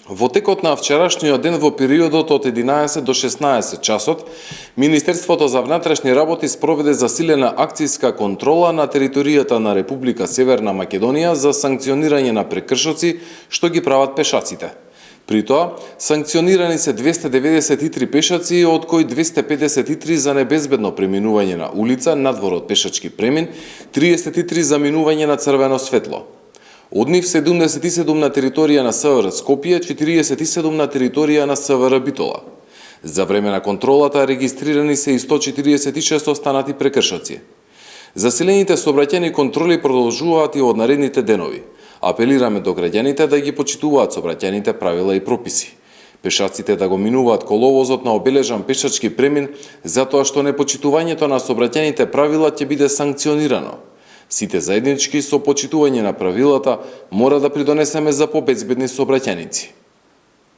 Во текот на вчерашниот ден во периодот од 11 до 16 часот, Министерството за внатрешни работи спроведе засилена акцијска контрола на територијата на Република Северна Македонија за санкционирање на прекршоци што ги прават пешаците. При тоа, санкционирани се 293 пешаци, од кои 253 за небезбедно преминување на улица надвор од пешачки премин, 33 за минување на црвено светло. Од нив 77 на територија на СВР Скопје, 47 на територија на СВР Битола. За време на контролата регистрирани се и 146 останати прекршоци. Засилените сообраќајни контроли продолжуваат и од наредните денови. Апелираме до граѓаните да ги почитуваат сообраќајните правила и прописи. Пешаците да го минуваат коловозот на обележан пешачки премин, затоа што непочитувањето на сообраќајните правила ќе биде санкционирано. Сите заеднички со почитување на правилата мора да придонесеме за побезбедни сообраќајници.